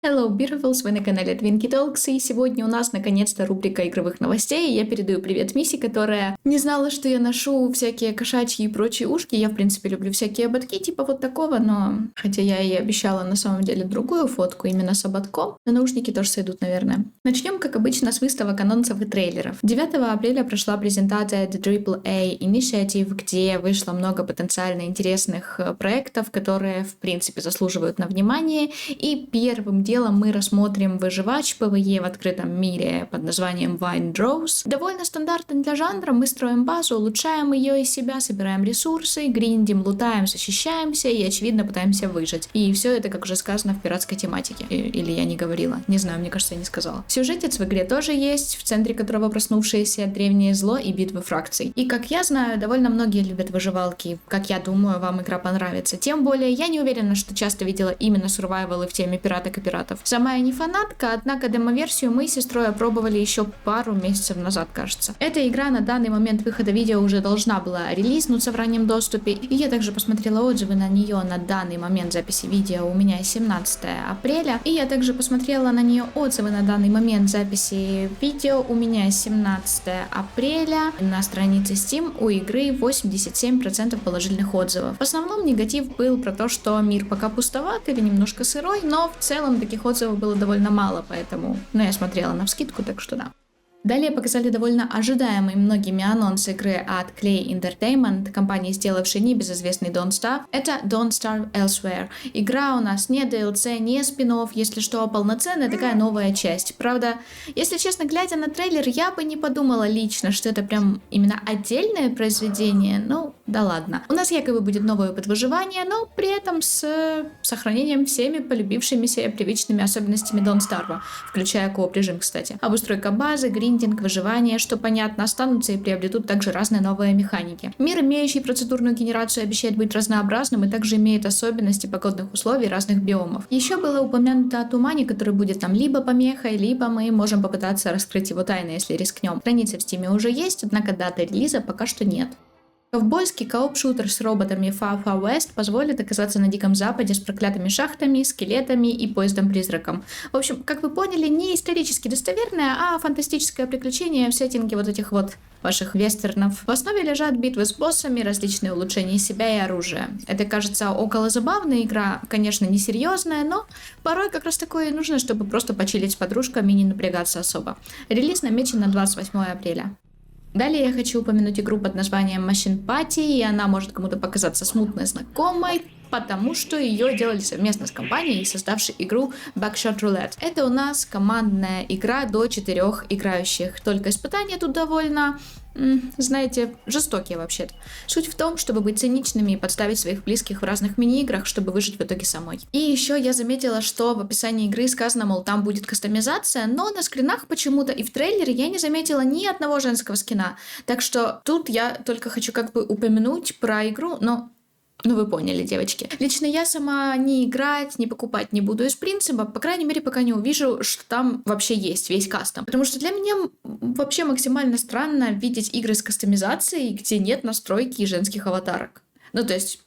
Hello, beautifuls! Вы на канале Twinkie Talks, и сегодня у нас наконец-то рубрика игровых новостей. Я передаю привет Мисе, которая не знала, что я ношу всякие кошачьи и прочие ушки. Я, в принципе, люблю всякие ободки типа вот такого, но хотя я ей обещала на самом деле другую фотку именно с ободком, но наушники тоже сойдут, наверное. Начнем, как обычно, с выставок, анонсов и трейлеров. 9 апреля прошла презентация The AAA Initiative, где вышло много потенциально интересных проектов, которые, в принципе, заслуживают на внимание. И первым делом мы рассмотрим выживач PvE в открытом мире под названием Vine Draws. Довольно стандартно для жанра. Мы строим базу, улучшаем ее из себя, собираем ресурсы, гриндим, лутаем, защищаемся и, очевидно, пытаемся выжить. И все это, как уже сказано, в пиратской тематике. Или я не говорила. Не знаю, мне кажется, я не сказала. Сюжетец в игре тоже есть, в центре которого проснувшееся древнее зло и битвы фракций. И, как я знаю, довольно многие любят выживалки. Как я думаю, вам игра понравится. Тем более, я не уверена, что часто видела именно сурвайвалы в теме пираток и пиратов. Сама я не фанатка, однако демо-версию мы с сестрой опробовали еще пару месяцев назад, кажется. Эта игра на данный момент выхода видео уже должна была релизнуться в раннем доступе, и я также посмотрела отзывы на нее на данный момент записи видео, у меня 17 апреля, и я также посмотрела на нее отзывы на данный момент записи видео, у меня 17 апреля, на странице Steam у игры 87% положительных отзывов. В основном негатив был про то, что мир пока пустоват или немножко сырой, но в целом таких отзывов было довольно мало, поэтому, я смотрела навскидку, так что да. Далее показали довольно ожидаемый многими анонс игры от Klei Entertainment, компании, сделавшей небезызвестный Don't Starve. Это Don't Starve Elsewhere. Игра у нас не DLC, не спин-офф, если что, а полноценная такая новая часть. Правда, если честно, глядя на трейлер, я бы не подумала лично, что это прям именно отдельное произведение. Ну, да ладно. У нас якобы будет новый опыт выживания, но при этом с сохранением всеми полюбившимися и привычными особенностями Don't Starve, включая кооп режим, кстати. Обустройка базы, гриндинг, выживание, что понятно, останутся и приобретут также разные новые механики. Мир, имеющий процедурную генерацию, обещает быть разнообразным и также имеет особенности погодных условий разных биомов. Еще было упомянуто о тумане, который будет там либо помехой, либо мы можем попытаться раскрыть его тайны, если рискнем. Страница в Steam уже есть, однако даты релиза пока что нет. Ковбойский кооп-шутер с роботами Far Far West позволит оказаться на Диком Западе с проклятыми шахтами, скелетами и поездом-призраком. В общем, как вы поняли, не исторически достоверное, а фантастическое приключение в сеттинге вот этих вот ваших вестернов. В основе лежат битвы с боссами, различные улучшения себя и оружия. Это, кажется, около забавная игра, конечно, несерьезная, но порой как раз такое и нужно, чтобы просто почилить с подружками и не напрягаться особо. Релиз намечен на 28 апреля. Далее я хочу упомянуть игру под названием Machine Party, и она может кому-то показаться смутно знакомой, потому что ее делали совместно с компанией, создавшей игру Buckshot Roulette. Это у нас командная игра до 4 играющих, только испытания тут довольно, знаете, жестокие вообще-то. Суть в том, чтобы быть циничными и подставить своих близких в разных мини-играх, чтобы выжить в итоге самой. И еще я заметила, что в описании игры сказано, мол, там будет кастомизация, но на скринах почему-то и в трейлере я не заметила ни одного женского скина. Так что тут я только хочу как бы упомянуть про игру, но... Ну, вы поняли, девочки. Лично я сама ни играть, ни покупать не буду из принципа, по крайней мере, пока не увижу, что там вообще есть весь кастом. Потому что для меня вообще максимально странно видеть игры с кастомизацией, где нет настройки женских аватарок. Ну, то есть...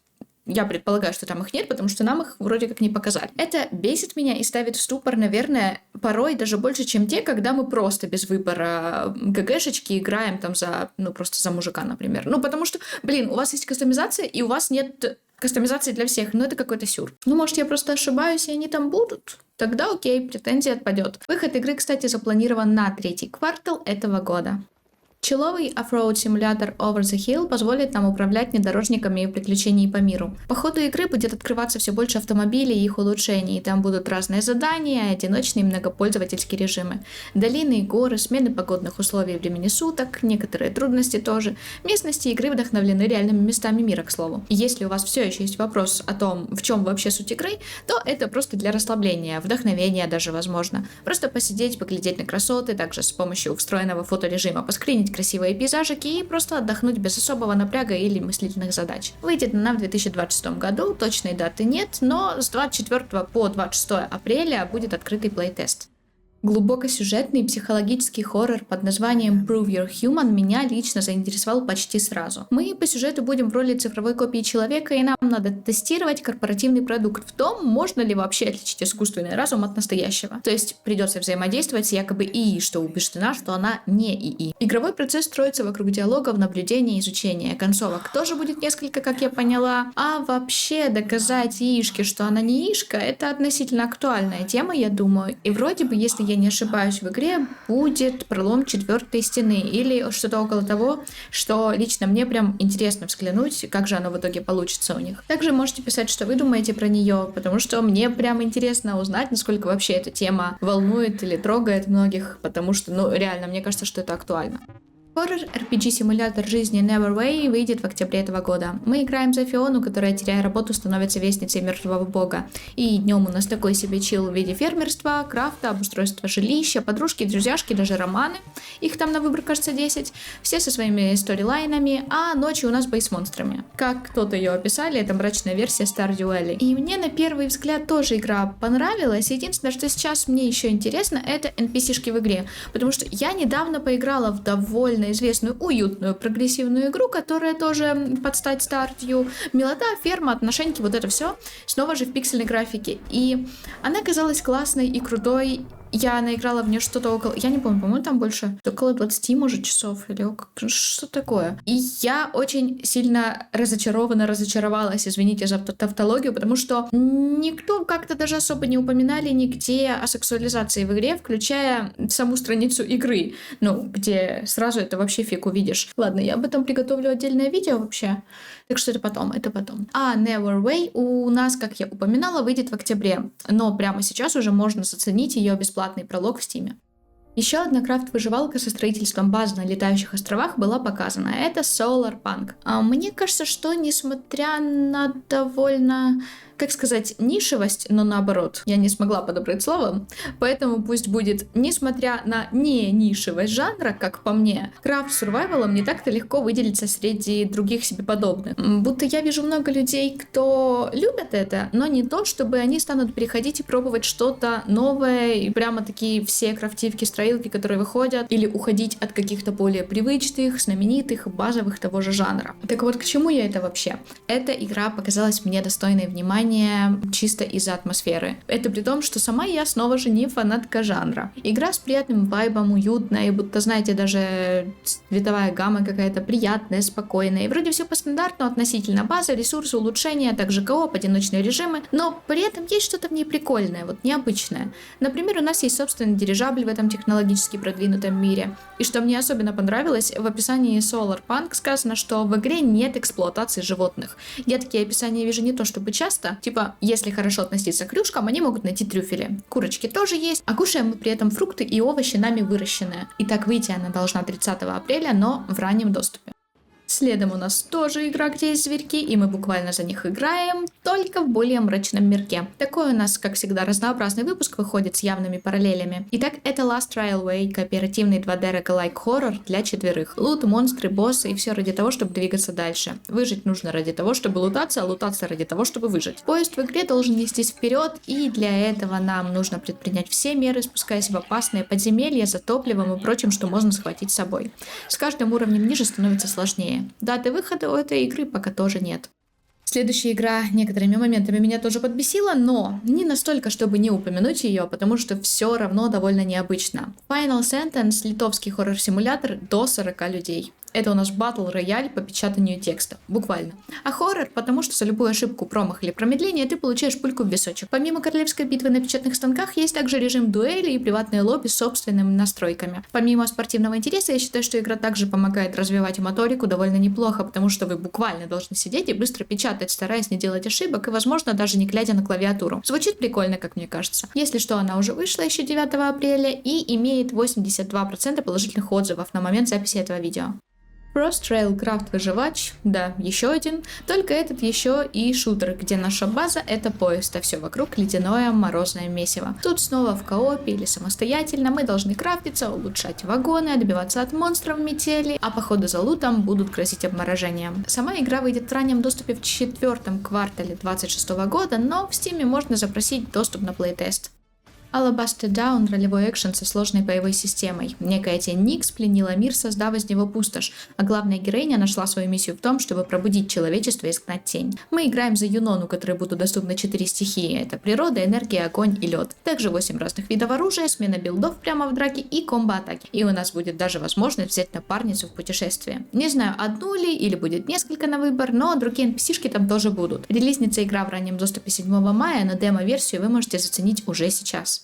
Я предполагаю, что там их нет, потому что нам их вроде как не показали. Это бесит меня и ставит в ступор, наверное, порой даже больше, чем те, когда мы просто без выбора ГГшечки играем там за, просто за мужика, например. Потому что, у вас есть кастомизация, и у вас нет кастомизации для всех. Это какой-то сюр. Может, я просто ошибаюсь, и они там будут? Тогда окей, претензия отпадет. Выход игры, кстати, запланирован на 3-й квартал этого года. Человый оффроуд-симулятор Over the Hill позволит нам управлять внедорожниками и приключениями по миру. По ходу игры будет открываться все больше автомобилей и их улучшений. Там будут разные задания, одиночные и многопользовательские режимы. Долины и горы, смены погодных условий времени суток, некоторые трудности тоже. Местности игры вдохновлены реальными местами мира, к слову. И если у вас все еще есть вопрос о том, в чем вообще суть игры, то это просто для расслабления, вдохновения даже возможно. Просто посидеть, поглядеть на красоты, также с помощью встроенного фоторежима поскринить красивые пейзажики и просто отдохнуть без особого напряга или мыслительных задач. Выйдет она в 2026 году, точной даты нет, но с 24 по 26 апреля будет открытый плейтест. Глубокосюжетный психологический хоррор под названием Prove You're Human меня лично заинтересовал почти сразу. Мы по сюжету будем в роли цифровой копии человека, и нам надо тестировать корпоративный продукт в том, можно ли вообще отличить искусственный разум от настоящего. То есть придется взаимодействовать с якобы ИИ, что убеждена, что она не ИИ. Игровой процесс строится вокруг диалогов, наблюдения, изучения. Концовок тоже будет несколько, как я поняла. А вообще доказать ИИшке, что она не ИИшка, это относительно актуальная тема, я думаю. И вроде бы, если я не ошибаюсь, в игре будет пролом 4-й стены или что-то около того, что лично мне прям интересно взглянуть, как же оно в итоге получится у них. Также можете писать, что вы думаете про нее, потому что мне прям интересно узнать, насколько вообще эта тема волнует или трогает многих, потому что, реально, мне кажется, что это актуально. Хоррор-RPG-симулятор жизни Neverway выйдет в октябре этого года. Мы играем за Фиону, которая, теряя работу, становится вестницей мертвого бога. И днем у нас такой себе чил в виде фермерства, крафта, обустройства жилища, подружки, друзьяшки, даже романы. Их там на выбор, кажется, 10. Все со своими сторилайнами, а ночью у нас бой с монстрами. Как кто-то ее описали, это мрачная версия Stardew Valley. И мне на первый взгляд тоже игра понравилась. Единственное, что сейчас мне еще интересно, это NPC-шки в игре. Потому что я недавно поиграла в довольно известную, уютную, прогрессивную игру, которая тоже под стать Stardew. Милота, ферма, отношеньки, вот это все. Снова же в пиксельной графике. И она казалась классной и крутой. Я наиграла в нее что-то около... Я не помню, по-моему, там больше около 20, может, часов или что такое. И я очень сильно разочаровалась, извините за тавтологию, потому что никто как-то даже особо не упоминали нигде о сексуализации в игре, включая саму страницу игры, где сразу это вообще фиг увидишь. Ладно, я об этом приготовлю отдельное видео вообще, так что это потом. А Neverway у нас, как я упоминала, выйдет в октябре, но прямо сейчас уже можно заценить ее бесплатный пролог в Steam. Еще одна крафт-выживалка со строительством баз на летающих островах была показана. Это Solarpunk. Мне кажется, что несмотря на довольно, нишевость, но наоборот, я не смогла подобрать слово, поэтому пусть будет, несмотря на не нишевость жанра, как по мне, крафт-сурвайвалом не так-то легко выделиться среди других себе подобных. Будто я вижу много людей, кто любят это, но не то, чтобы они станут переходить и пробовать что-то новое, и прямо такие все крафтивки, строилки, которые выходят, или уходить от каких-то более привычных, знаменитых, базовых того же жанра. Так вот, к чему я это вообще? Эта игра показалась мне достойной внимания чисто из-за атмосферы. Это при том, что сама я снова же не фанатка жанра. Игра с приятным вайбом, уютная, и будто, знаете, даже цветовая гамма какая-то приятная, спокойная. И вроде все по стандарту относительно база, ресурсы, улучшения, а также кооп, одиночные режимы, но при этом есть что-то в ней прикольное, необычное. Например, у нас есть собственный дирижабль в этом технологически продвинутом мире. И что мне особенно понравилось, в описании Solarpunk сказано, что в игре нет эксплуатации животных. Я такие описания вижу не то чтобы часто, если хорошо относиться к крюшкам, они могут найти трюфели. Курочки тоже есть, а кушаем мы при этом фрукты и овощи нами выращенные. Итак, выйти она должна 30 апреля, но в раннем доступе. Следом у нас тоже игра, где есть зверьки, и мы буквально за них играем, только в более мрачном мирке. Такой у нас, как всегда, разнообразный выпуск выходит с явными параллелями. Итак, это Last Railway, кооперативный 2D roguelike хоррор для 4. Лут, монстры, боссы и все ради того, чтобы двигаться дальше. Выжить нужно ради того, чтобы лутаться, а лутаться ради того, чтобы выжить. Поезд в игре должен нестись вперед, и для этого нам нужно предпринять все меры, спускаясь в опасные подземелья за топливом и прочим, что можно схватить с собой. С каждым уровнем ниже становится сложнее. Даты выхода у этой игры пока тоже нет. Следующая игра некоторыми моментами меня тоже подбесила, но не настолько, чтобы не упомянуть ее, потому что все равно довольно необычно. Final Sentence — литовский хоррор-симулятор до 40 людей. Это у нас батл-рояль по печатанию текста. Буквально. А хоррор, потому что за любую ошибку, промах или промедление ты получаешь пульку в височек. Помимо королевской битвы на печатных станках, есть также режим дуэли и приватное лобби с собственными настройками. Помимо спортивного интереса, я считаю, что игра также помогает развивать моторику довольно неплохо, потому что вы буквально должны сидеть и быстро печатать, стараясь не делать ошибок и, возможно, даже не глядя на клавиатуру. Звучит прикольно, как мне кажется. Если что, она уже вышла еще 9 апреля и имеет 82% положительных отзывов на момент записи этого видео. Cross-Trail Craft выживач, да, еще один, только этот еще и шутер, где наша база — это поезд, а все вокруг ледяное морозное месиво. Тут снова в коопе или самостоятельно мы должны крафтиться, улучшать вагоны, отбиваться от монстров в метели, а походы за лутом будут грозить обморожением. Сама игра выйдет в раннем доступе в 4-м квартале 2026 года, но в Steam можно запросить доступ на плейтест. Alabaster Down — ролевой экшен со сложной боевой системой. Некая тень Никс пленила мир, создав из него пустошь, а главная героиня нашла свою миссию в том, чтобы пробудить человечество и изгнать тень. Мы играем за Юнон, у которой будут доступны 4 стихии. Это природа, энергия, огонь и лед. Также 8 разных видов оружия, смена билдов прямо в драке и комбо-атаки. И у нас будет даже возможность взять напарницу в путешествие. Не знаю, одну ли или будет несколько на выбор, но другие NPC-шки там тоже будут. Релизнится игра в раннем доступе 7 мая, но демо-версию вы можете заценить уже сейчас.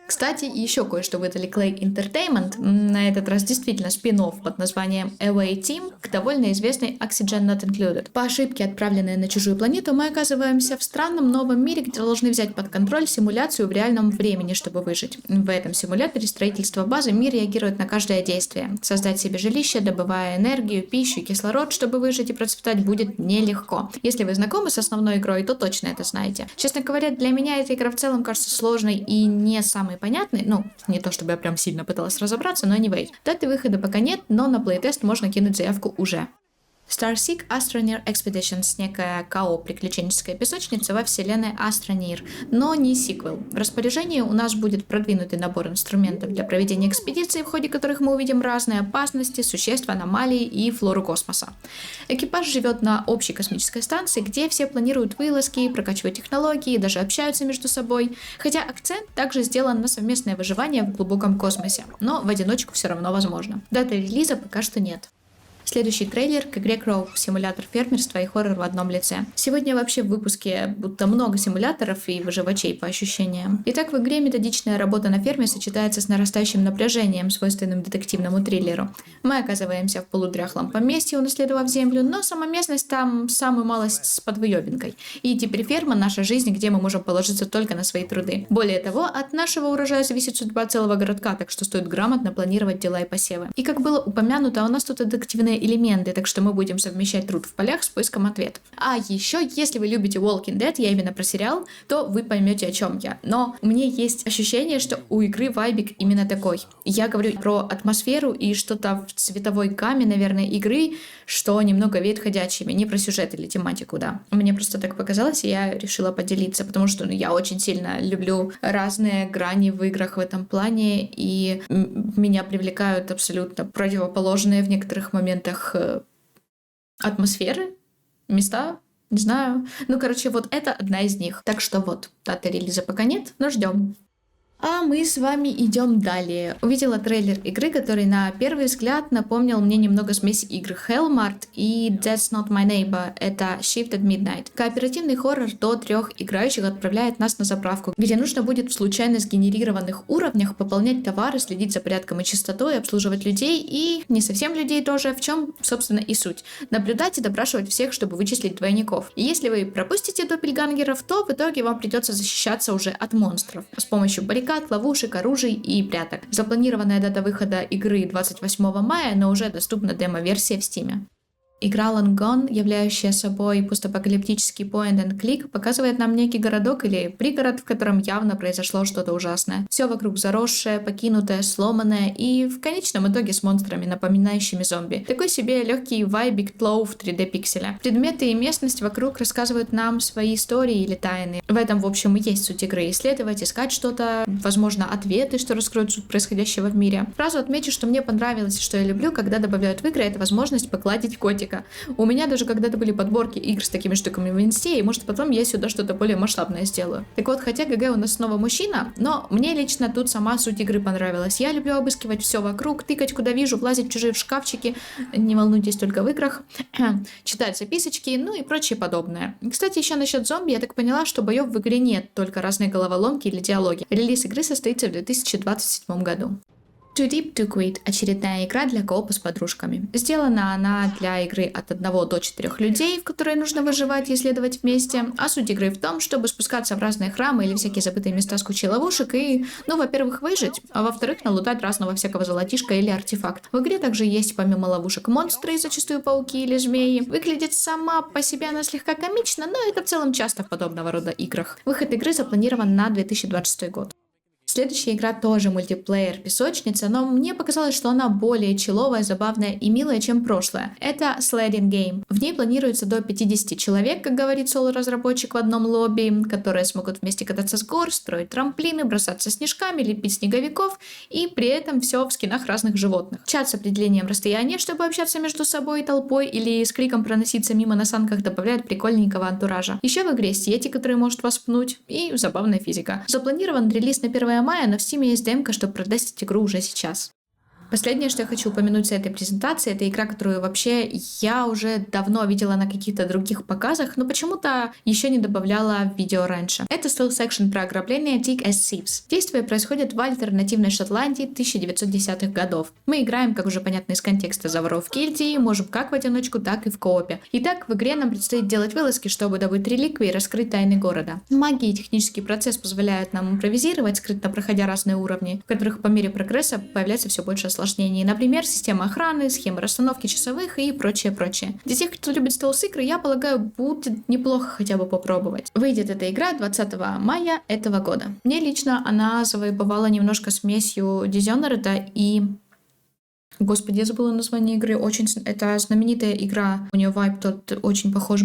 Кстати, еще кое-что выдали Klei Entertainment, на этот раз действительно спин-офф под названием Away Team к довольно известной Oxygen Not Included. По ошибке, отправленной на чужую планету, мы оказываемся в странном новом мире, где должны взять под контроль симуляцию в реальном времени, чтобы выжить. В этом симуляторе строительство базы мир реагирует на каждое действие. Создать себе жилище, добывая энергию, пищу и кислород, чтобы выжить и процветать, будет нелегко. Если вы знакомы с основной игрой, то точно это знаете. Честно говоря, для меня эта игра в целом кажется сложной и не самой понятный, не то чтобы я прям сильно пыталась разобраться, но anyway. Даты выхода пока нет, но на плейтест можно кинуть заявку уже. Starseek Astroneer Expeditions — некая КО-приключенческая песочница во вселенной Astroneer, но не сиквел. В распоряжении у нас будет продвинутый набор инструментов для проведения экспедиций, в ходе которых мы увидим разные опасности, существ, аномалии и флору космоса. Экипаж живет на общей космической станции, где все планируют вылазки, прокачивают технологии, даже общаются между собой, хотя акцент также сделан на совместное выживание в глубоком космосе, но в одиночку все равно возможно. Даты релиза пока что нет. Следующий трейлер к игре Crow — симулятор фермерства и хоррор в одном лице. Сегодня вообще в выпуске будто много симуляторов и выживачей по ощущениям. Итак, в игре методичная работа на ферме сочетается с нарастающим напряжением, свойственным детективному триллеру. Мы оказываемся в полудряхлом поместье, унаследовав землю, но сама местность там самую малость с подвыебинкой. И теперь ферма — наша жизнь, где мы можем положиться только на свои труды. Более того, от нашего урожая зависит судьба целого городка, так что стоит грамотно планировать дела и посевы. И как было упомянуто, у нас тут и детективные элементы, так что мы будем совмещать труд в полях с поиском ответов. А еще, если вы любите Walking Dead, я именно про сериал, то вы поймете, о чем я. Но у меня есть ощущение, что у игры вайбик именно такой. Я говорю про атмосферу и что-то в цветовой гамме, наверное, игры, что немного веет ходячими, не про сюжет или тематику, да. Мне просто так показалось, и я решила поделиться, потому что я очень сильно люблю разные грани в играх в этом плане, и меня привлекают абсолютно противоположные в некоторых моментах атмосферы, места, не знаю. Вот это одна из них. Так что вот, даты релиза пока нет, но ждем. А мы с вами идем далее. Увидела трейлер игры, который на первый взгляд напомнил мне немного смесь игр Hellmart и That's Not My Neighbor. Это Shift at Midnight. Кооперативный хоррор до 3 играющих отправляет нас на заправку, где нужно будет в случайно сгенерированных уровнях пополнять товары, следить за порядком и чистотой, обслуживать людей и не совсем людей тоже, в чем, собственно, и суть. Наблюдать и допрашивать всех, чтобы вычислить двойников. И если вы пропустите доппельгангеров, то в итоге вам придется защищаться уже от монстров с помощью баррикад, ловушек, оружий и пряток. Запланированная дата выхода игры 28 мая, но уже доступна демо-версия в Steam. Игра Long Gone, являющая собой постапокалиптический point-and-click, показывает нам некий городок или пригород, в котором явно произошло что-то ужасное. Все вокруг заросшее, покинутое, сломанное и в конечном итоге с монстрами, напоминающими зомби. Такой себе легкий вайбик тлоу в 3D пикселя. Предметы и местность вокруг рассказывают нам свои истории или тайны. В этом, в общем, и есть суть игры. Исследовать, искать что-то, возможно, ответы, что раскроют суть происходящего в мире. Сразу отмечу, что мне понравилось, что я люблю, когда добавляют в игры, это возможность погладить котика. У меня даже когда-то были подборки игр с такими штуками в инсте, и может потом я сюда что-то более масштабное сделаю. Так вот, хотя ГГ у нас снова мужчина, но мне лично тут сама суть игры понравилась. Я люблю обыскивать все вокруг, тыкать куда вижу, влазить в чужие шкафчики, не волнуйтесь, только в играх, читать записочки, и прочее подобное. Кстати, еще насчет зомби, я так поняла, что боев в игре нет, только разные головоломки или диалоги. Релиз игры состоится в 2027 году. Too Deep to Quit — очередная игра для коопа с подружками. Сделана она для игры от 1 до 4 людей, в которой нужно выживать и исследовать вместе. А суть игры в том, чтобы спускаться в разные храмы или всякие забытые места с кучей ловушек и, во-первых, выжить, а во-вторых, налутать разного всякого золотишка или артефакт. В игре также есть помимо ловушек монстры, зачастую пауки или змеи. Выглядит сама по себе она слегка комично, но это в целом часто в подобного рода играх. Выход игры запланирован на 2026 год. Следующая игра тоже мультиплеер песочница, но мне показалось, что она более чиловая, забавная и милая, чем прошлое. Это Sledding Game. В ней планируется до 50 человек, как говорит соло-разработчик в одном лобби, которые смогут вместе кататься с гор, строить трамплины, бросаться снежками, лепить снеговиков и при этом все в скинах разных животных. Чат с определением расстояния, чтобы общаться между собой и толпой или с криком проноситься мимо на санках, добавляет прикольненького антуража. Еще в игре сети, которые может вас пнуть, и забавная физика. Запланирован релиз на 1 мая, но в Steam есть демка, чтобы продать игру уже сейчас. Последнее, что я хочу упомянуть с этой презентации, это игра, которую вообще я уже давно видела на каких-то других показах, но почему-то еще не добавляла в видео раньше. Это стелс-экшен про ограбление Dig as Thieves. Действие происходит в альтернативной Шотландии 1910-х годов. Мы играем, как уже понятно из контекста, за воров гильдии, можем как в одиночку, так и в коопе. Итак, в игре нам предстоит делать вылазки, чтобы добыть реликвии и раскрыть тайны города. Магия и технический процесс позволяют нам импровизировать, скрытно проходя разные уровни, в которых по мере прогресса появляется все больше осложнений. Например, система охраны, схемы расстановки часовых и прочее. Для тех, кто любит стелс-игры, я полагаю, будет неплохо хотя бы попробовать. Выйдет эта игра 20 мая этого года. Мне лично она завоевала немножко смесью Dishonored и... Господи, я забыла название игры. Это знаменитая игра. У нее вайб тот очень похож.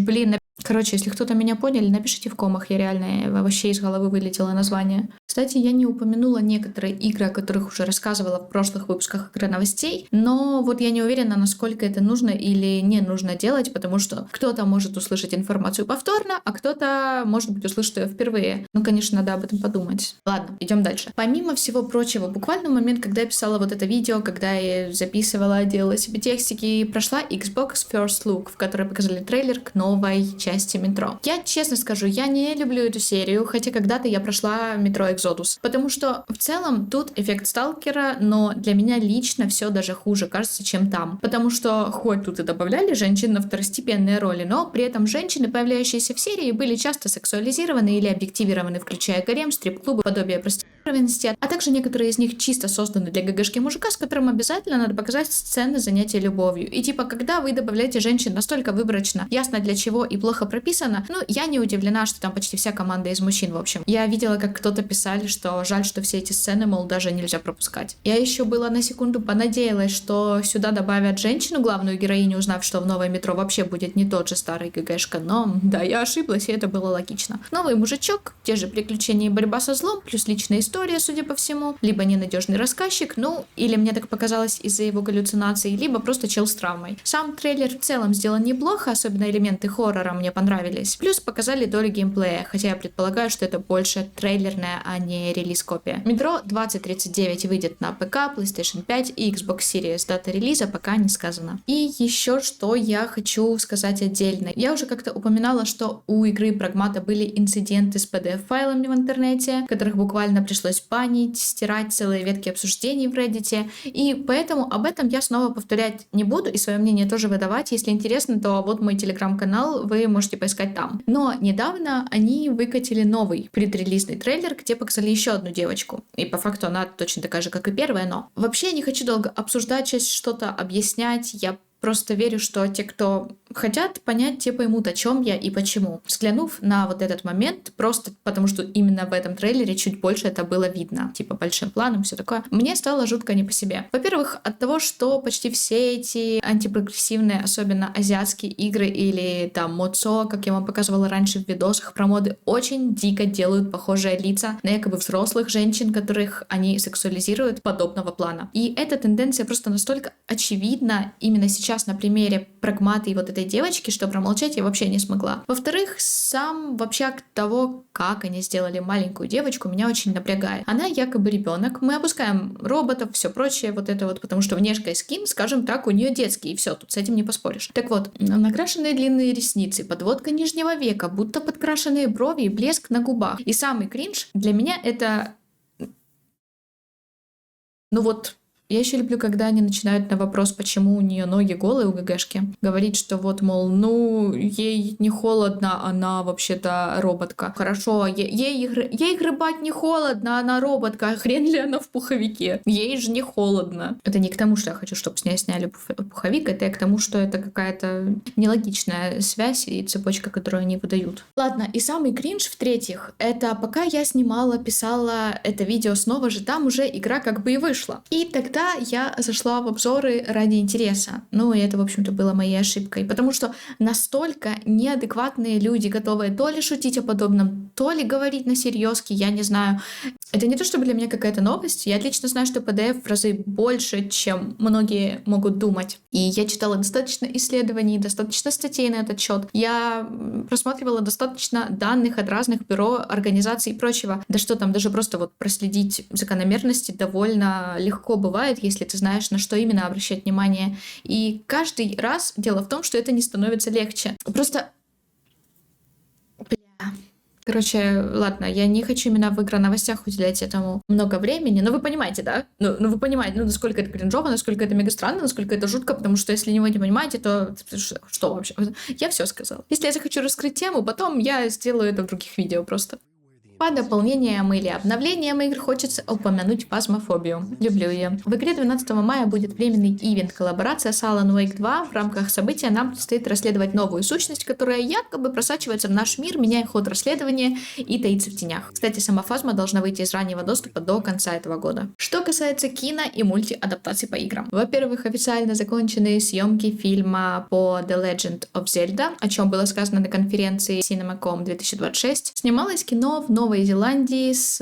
Короче, если кто-то меня понял, напишите в комах, я реально вообще из головы вылетело название. Кстати, я не упомянула некоторые игры, о которых уже рассказывала в прошлых выпусках игры новостей, но вот я не уверена, насколько это нужно или не нужно делать, потому что кто-то может услышать информацию повторно, а кто-то, может быть, услышит ее впервые. Ну, конечно, надо об этом подумать. Ладно, идем дальше. Помимо всего прочего, буквально в момент, когда я писала вот это видео, когда я записывала, делала себе текстики, прошла Xbox First Look, в которой показали трейлер к новой части Метро. Я честно скажу, я не люблю эту серию, хотя когда-то я прошла Метро Exodus, потому что в целом тут эффект сталкера, но для меня лично все даже хуже кажется, чем там. Потому что хоть тут и добавляли женщин на второстепенные роли, но при этом женщины, появляющиеся в серии, были часто сексуализированы или объективированы, включая гарем, стрип-клубы, подобие проституированности, а также некоторые из них чисто созданы для ГГшки мужика, с которым обязательно надо показать сцены занятия любовью. И типа, когда вы добавляете женщин настолько выборочно, ясно для чего и плохо прописано, ну, я не удивлена, что там почти вся команда из мужчин, в общем. Я видела, как кто-то писали, что жаль, что все эти сцены, мол, даже нельзя пропускать. Я еще была на секунду понадеялась, что сюда добавят женщину, главную героиню, узнав, что в новое Метро вообще будет не тот же старый ГГшка, но да, я ошиблась, и это было логично. Новый мужичок, те же приключения и борьба со злом, плюс личная история, судя по всему, либо ненадежный рассказчик, ну, или мне так показалось из-за его галлюцинаций, либо просто чел с травмой. Сам трейлер в целом сделан неплохо, особенно элементы хоррора мне понравились. Плюс показали долю геймплея, хотя я предполагаю, что это больше трейлерная, а не релиз-копия. Метро 2039 выйдет на ПК, PlayStation 5 и Xbox Series. Дата релиза пока не сказана. И еще что я хочу сказать отдельно. Я уже как-то упоминала, что у игры Прагмата были инциденты с PDF-файлами в интернете, которых буквально пришлось банить, стирать целые ветки обсуждений в Reddit. И поэтому об этом я снова повторять не буду и свое мнение тоже выдавать. Если интересно, то вот мой телеграм-канал, вы можете поискать там. Но недавно они выкатили новый предрелизный трейлер, где показали еще одну девочку. И по факту она точно такая же, как и первая, но... Вообще я не хочу долго обсуждать, сейчас что-то объяснять. Я просто верю, что те, кто хотят понять, те поймут, о чем я и почему. Взглянув на вот этот момент, просто потому что именно в этом трейлере чуть больше это было видно, типа большим планом, все такое, мне стало жутко не по себе. Во-первых, от того, что почти все эти антипрогрессивные, особенно азиатские игры или там модсо, как я вам показывала раньше в видосах про моды, очень дико делают похожие лица на якобы взрослых женщин, которых они сексуализируют подобного плана. И эта тенденция просто настолько очевидна именно сейчас на примере Прагмата и вот этой девочки, что промолчать я вообще не смогла. Во-вторых, сам вообще акт того, как они сделали маленькую девочку, меня очень напрягает. Она якобы ребенок, мы опускаем роботов, все прочее, вот это вот, потому что внешка и скин, скажем так, у нее детский, и все, тут с этим не поспоришь. Так вот, накрашенные длинные ресницы, подводка нижнего века, будто подкрашенные брови и блеск на губах. И самый кринж для меня это... Ну вот... Я еще люблю, когда они начинают на вопрос, почему у нее ноги голые у ГГшки, говорить, что вот, мол, ну, ей не холодно, она вообще-то роботка. Хорошо, ей гребать не холодно, она роботка, хрен ли она в пуховике? Ей же не холодно. Это не к тому, что я хочу, чтобы с ней сняли пуховик, это к тому, что это какая-то нелогичная связь и цепочка, которую они выдают. Ладно, и самый кринж, в-третьих, это пока я писала это видео снова же, там уже игра как бы и вышла. И тогда я зашла в обзоры ради интереса. Ну, и это, в общем-то, было моей ошибкой, потому что настолько неадекватные люди, готовые то ли шутить о подобном, то ли говорить на серьезке, я не знаю. Это не то, чтобы для меня какая-то новость. Я отлично знаю, что PDF в разы больше, чем многие могут думать. И я читала достаточно исследований, достаточно статей на этот счет. Я просматривала достаточно данных от разных бюро, организаций и прочего. Да что там, даже просто вот проследить закономерности довольно легко бывает, если ты знаешь, на что именно обращать внимание. И каждый раз дело в том, что это не становится легче. Просто... Короче, ладно, я не хочу именно в игроновостях уделять этому много времени, но вы понимаете, да? Ну вы понимаете, насколько это кринжово, насколько это мега странно, насколько это жутко, потому что если вы не понимаете, то что вообще? Я все сказала. Если я захочу раскрыть тему, потом я сделаю это в других видео просто. По дополнениям или обновлениям игр хочется упомянуть Phasmophobia. Люблю ее. В игре 12 мая будет временный ивент коллаборация с Alan Wake 2. В рамках события нам предстоит расследовать новую сущность, которая якобы просачивается в наш мир, меняя ход расследования и таится в тенях. Кстати, сама Phasma должна выйти из раннего доступа до конца этого года. Что касается кино и мульти-адаптаций по играм. Во-первых, официально закончены съемки фильма по The Legend of Zelda, о чем было сказано на конференции CinemaCon 2026. Снималось кино в Новой Зеландии с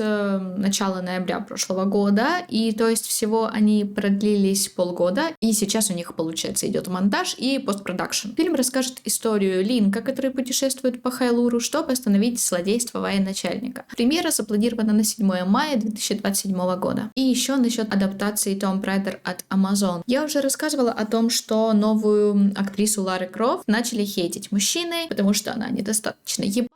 начала ноября прошлого года, и то есть всего они продлились полгода, и сейчас у них, получается, идет монтаж и постпродакшн. Фильм расскажет историю Линка, который путешествует по Хайлуру, чтобы остановить злодейство военачальника. Премьера запланирована на 7 мая 2027 года. И еще насчет адаптации Tomb Raider от Amazon. Я уже рассказывала о том, что новую актрису Лары Крофт начали хейтить мужчины, потому что она недостаточно ебаная,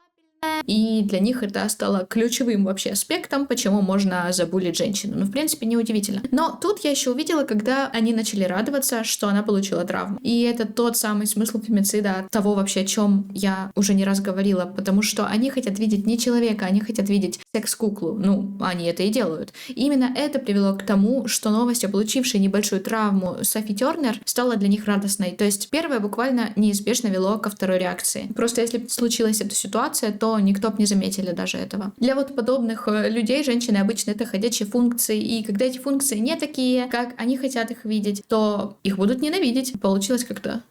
и для них это стало ключевым вообще аспектом, почему можно забулить женщину. Ну, в принципе, неудивительно. Но тут я еще увидела, когда они начали радоваться, что она получила травму. И это тот самый смысл фемицида, того вообще, о чем я уже не раз говорила, потому что они хотят видеть не человека, они хотят видеть секс-куклу. Ну, они это и делают. И именно это привело к тому, что новость о получившей небольшую травму Софи Тернер стала для них радостной. То есть первое буквально неизбежно вело ко второй реакции. Просто если бы случилась эта ситуация, то никто бы не заметили даже этого. Для вот подобных людей женщины обычно это ходячие функции, и когда эти функции не такие, как они хотят их видеть, то их будут ненавидеть. Получилось как-то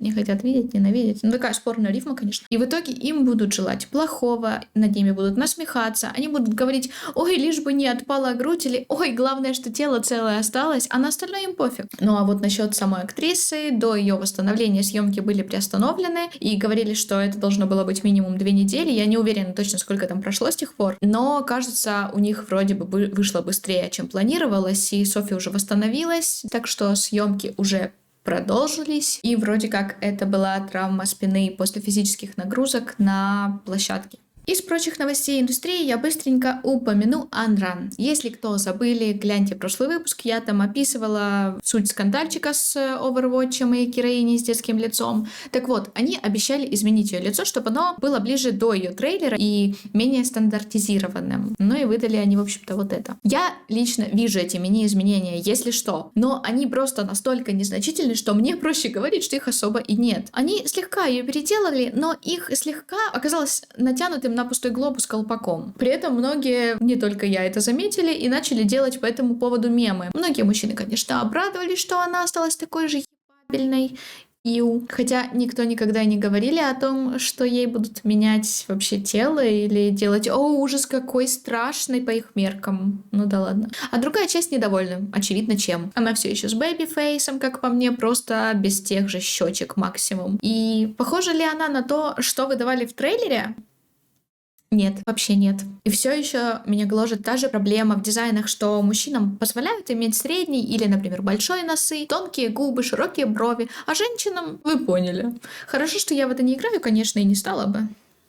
не хотят видеть, ненавидеть. Ну, такая спорная рифма, конечно. И в итоге им будут желать плохого, над ними будут насмехаться, они будут говорить: ой, лишь бы не отпала грудь, или ой, главное, что тело целое осталось, а на остальное им пофиг. Ну, а вот насчет самой актрисы, до ее восстановления съемки были приостановлены, и говорили, что это должно было быть минимум 2 недели. Я не уверена точно, сколько там прошло с тех пор, но, кажется, у них вроде бы вышло быстрее, чем планировалось, и Софи уже восстановилась, так что съемки уже продолжились, и вроде как это была травма спины после физических нагрузок на площадке. Из прочих новостей индустрии я быстренько упомяну Unrun. Если кто забыли, гляньте прошлый выпуск, я там описывала суть скандальчика с Overwatch'ем и героиней с детским лицом. Так вот, они обещали изменить ее лицо, чтобы оно было ближе до ее трейлера и менее стандартизированным. Ну и выдали они, в общем-то, вот это. Я лично вижу эти мини-изменения, если что, но они просто настолько незначительны, что мне проще говорить, что их особо и нет. Они слегка ее переделали, но их слегка оказалось натянутым на пустой глобус колпаком. При этом многие, не только я, это заметили и начали делать по этому поводу мемы. Многие мужчины, конечно, обрадовались, что она осталась такой же ебабельной. Хотя никто никогда не говорили о том, что ей будут менять вообще тело или делать «О, ужас, какой страшный» по их меркам. Ну да ладно. А другая часть недовольна. Очевидно, чем. Она все еще с бэби-фейсом, как по мне, просто без тех же щечек максимум. И похожа ли она на то, что выдавали в трейлере? Нет, вообще нет. И все еще меня гложет та же проблема в дизайнах, что мужчинам позволяют иметь средний или, например, большой носы, тонкие губы, широкие брови, а женщинам вы поняли. Хорошо, что я в это не играю, конечно, и не стала бы.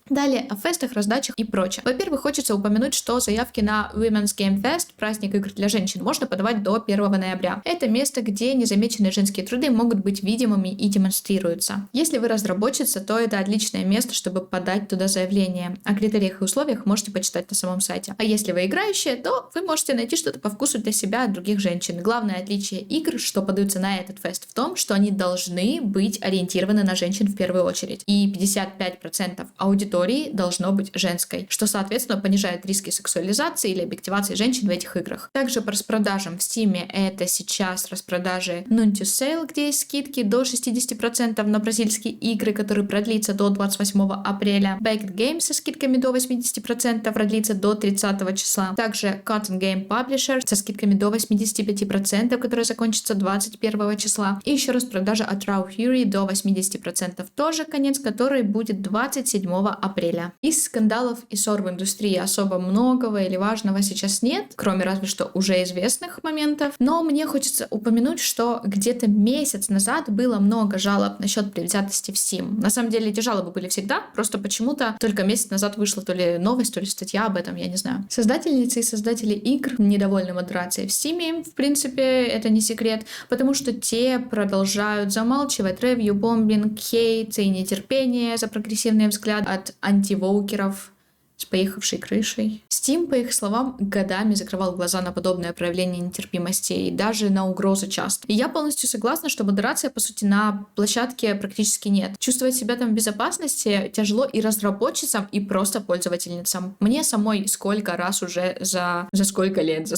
Далее о фестах, раздачах и прочем. Во-первых, хочется упомянуть, что заявки на Women's Game Fest, праздник игр для женщин, можно подавать до 1 ноября. Это место, где незамеченные женские труды могут быть видимыми и демонстрируются. Если вы разработчица, то это отличное место, чтобы подать туда заявление. О критериях и условиях можете почитать на самом сайте. А если вы играющая, то вы можете найти что-то по вкусу для себя от других женщин. Главное отличие игр, что подаются на этот фест, в том, что они должны быть ориентированы на женщин в первую очередь. И 55% аудитории должно быть женской, что, соответственно, понижает риски сексуализации или объективации женщин в этих играх. Также по распродажам в Steam это сейчас распродажи Noon to Sale, где есть скидки до 60% на бразильские игры, которые продлится до 28 апреля. Baked Games со скидками до 80% продлится до 30 числа. Также Cotton Game Publisher со скидками до 85%, которая закончится 21 числа. И еще распродажа от Raw Fury до 80%, тоже конец которой будет 27 апреля. Из скандалов и ссор в индустрии особо многого или важного сейчас нет, кроме разве что уже известных моментов. Но мне хочется упомянуть, что где-то месяц назад было много жалоб насчет предвзятости в Steam. На самом деле эти жалобы были всегда, просто почему-то только месяц назад вышла то ли новость, то ли статья об этом, я не знаю. Создательницы и создатели игр недовольны модерацией в Steam, в принципе, это не секрет, потому что те продолжают замалчивать ревью-бомбинг, хейт и нетерпение за прогрессивный взгляд от антивоукеров с поехавшей крышей. Steam, по их словам, годами закрывал глаза на подобное проявление нетерпимости и даже на угрозы часто. И я полностью согласна, что модерация, по сути, на площадке практически нет. Чувствовать себя там в безопасности тяжело и разработчицам, и просто пользовательницам. Мне самой сколько раз уже за сколько лет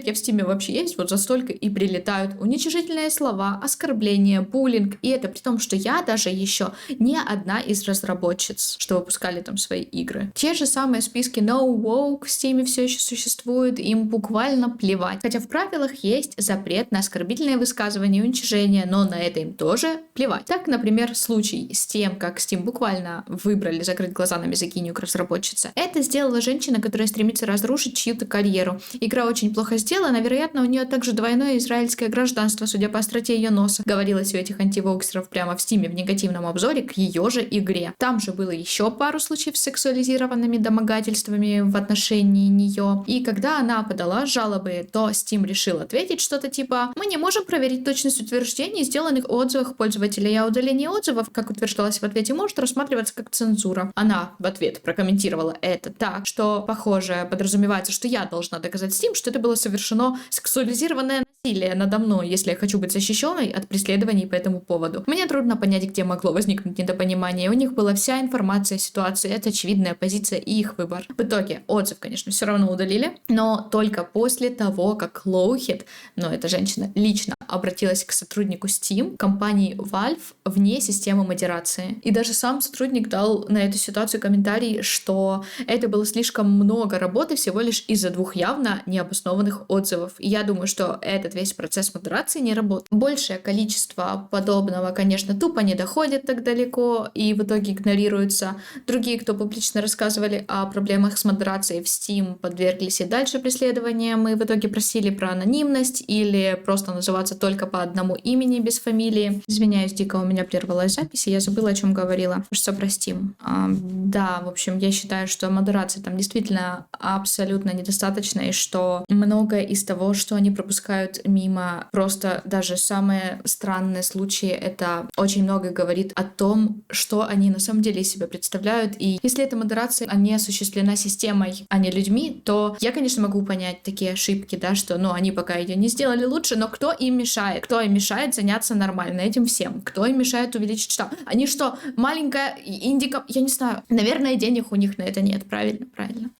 я в Steam вообще есть, вот за столько и прилетают уничижительные слова, оскорбления, буллинг. И это при том, что я даже еще не одна из разработчиц, что выпускали там свои игры. Те же самые списки No Woke в Steam все еще существуют, им буквально плевать. Хотя в правилах есть запрет на оскорбительные высказывания и уничижения, но на это им тоже плевать. Так, например, случай с тем, как Steam буквально выбрали закрыть глаза на мизогинию к разработчице. Это сделала женщина, которая стремится разрушить чью-то карьеру. Игра очень плохо сделана, вероятно, у нее также двойное израильское гражданство, судя по остроте ее носа. Говорилось у этих антивоксеров прямо в Steam в негативном обзоре к ее же игре. Там же было еще пару случаев с сексуализированными домогательствами в отношении нее. И когда она подала жалобы, то Steam решил ответить что-то типа: мы не можем проверить точность утверждений, сделанных в отзывах пользователей, а удаление отзывов, как утверждалось в ответе, может рассматриваться как цензура. Она в ответ прокомментировала это так, что, похоже, подразумевается, что я должна доказать Steam, что это было совершено сексуализированное насилие надо мной, если я хочу быть защищенной от преследований по этому поводу. Мне трудно понять, где могло возникнуть недопонимание. У них была вся информация о ситуации, это очевидная позиция и их выбор. В итоге отзыв, конечно, все равно удалили, но только после того, как Lowhead, но эта женщина лично обратилась к сотруднику Steam, компании Valve, вне системы модерации. И даже сам сотрудник дал на эту ситуацию комментарий, что это было слишком много работы всего лишь из-за 2 явно необоснованных отзывов. И я думаю, что этот весь процесс модерации не работает. Большее количество подобного, конечно, тупо не доходит так далеко и в итоге игнорируется. Другие, кто публично рассказывали о проблемах с модерацией в Steam, подверглись и дальше преследованиям и в итоге просили про анонимность или просто называться только по одному имени без фамилии. Извиняюсь, дико у меня прервалась запись, и я забыла, о чем говорила. Уж простим. Да, в общем, я считаю, что модерации там действительно абсолютно недостаточно, и что многое из того, что они пропускают мимо, просто даже самые странные случаи, это очень много говорит о том, что они на самом деле из себя представляют. И если эта модерация не осуществлена системой, а не людьми, то я, конечно, могу понять такие ошибки, да, что, они пока ее не сделали лучше, но кто им мешает? Кто им мешает заняться нормально этим всем? Кто им мешает увеличить штат? Они что, маленькая индика? Я не знаю. Наверное, денег у них на это нет. Правильно.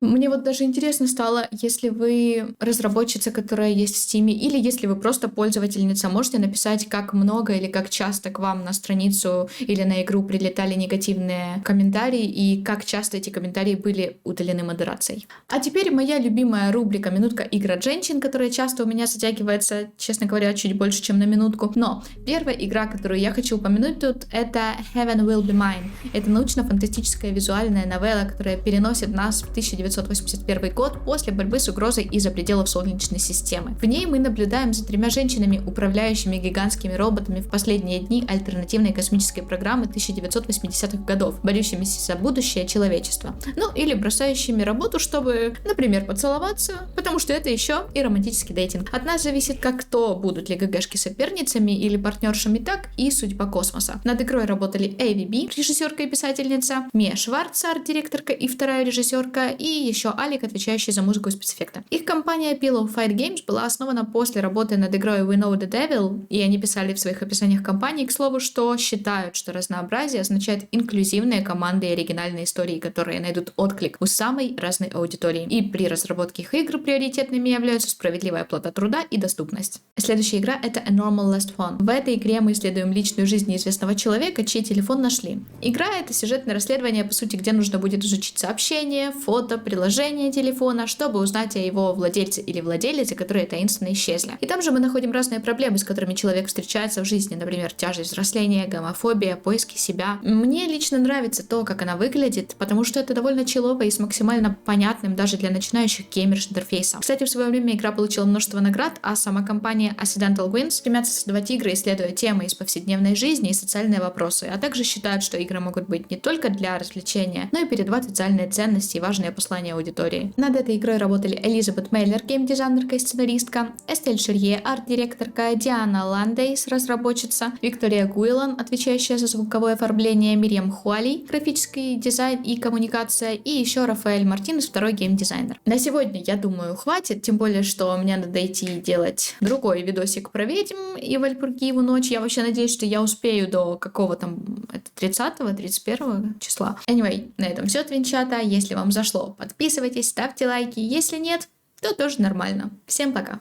Мне вот даже интересно стало, если вы разработчица, которая есть в Steam, или если вы просто пользовательница, можете написать, как много или как часто к вам на страницу или на игру прилетали негативные комментарии, и как часто эти комментарии были удалены модерацией. А теперь моя любимая рубрика «Минутка игр от женщин», которая часто у меня затягивается, честно говоря, чуть больше, чем на минутку. Но первая игра, которую я хочу упомянуть тут, это Heaven Will Be Mine. Это научно-фантастическая визуальная новелла, которая переносит нас в 1981 год после борьбы с угрозой из-за пределов Солнечной системы. В ней мы наблюдаем наблюдаем за 3 женщинами, управляющими гигантскими роботами в последние дни альтернативной космической программы 1980-х годов, борющимися за будущее человечества. Ну, или бросающими работу, чтобы, например, поцеловаться, потому что это еще и романтический дейтинг. От нас зависит как кто, будут ли ГГшки соперницами или партнершами, так и судьба космоса. Над игрой работали Эйви Би, режиссерка и писательница, Мия Шварц, арт-директорка и вторая режиссерка, и еще Алик, отвечающий за музыку и спецэффекты. Их компания Pillow Fight Games была основана после работы над игрой We Know the Devil, и они писали в своих описаниях компании, к слову, что считают, что разнообразие означает инклюзивные команды и оригинальные истории, которые найдут отклик у самой разной аудитории. И при разработке их игр приоритетными являются справедливая оплата труда и доступность. Следующая игра — это A Normal Last Phone. В этой игре мы исследуем личную жизнь неизвестного человека, чей телефон нашли. Игра — это сюжетное расследование, по сути, где нужно будет изучить сообщения, фото, приложение телефона, чтобы узнать о его владельце или владелице, которые таинственно исчезли. И там же мы находим разные проблемы, с которыми человек встречается в жизни, например, тяжесть взросления, гомофобия, поиски себя. Мне лично нравится то, как она выглядит, потому что это довольно чилово и с максимально понятным даже для начинающих геймерш интерфейсом. Кстати, в свое время игра получила множество наград, а сама компания Accidental Wins стремятся создавать игры, исследуя темы из повседневной жизни и социальные вопросы, а также считают, что игры могут быть не только для развлечения, но и передавать социальные ценности и важные послания аудитории. Над этой игрой работали Элизабет Мейлер, геймдизайнерка и сценаристка, Эстель Шерье, арт-директорка, Диана Ландейс, разработчица, Виктория Гуилан, отвечающая за звуковое оформление, Мирьям Хуали, графический дизайн и коммуникация, и еще Рафаэль Мартинес, второй геймдизайнер. На сегодня, я думаю, хватит, тем более, что мне надо идти делать другой видосик про ведьм и Вальпургиеву ночь. Я вообще надеюсь, что я успею до какого там, это 30-31 числа. Anyway, на этом все, твинчата. Если вам зашло, подписывайтесь, ставьте лайки. Если нет, то тоже нормально. Всем пока!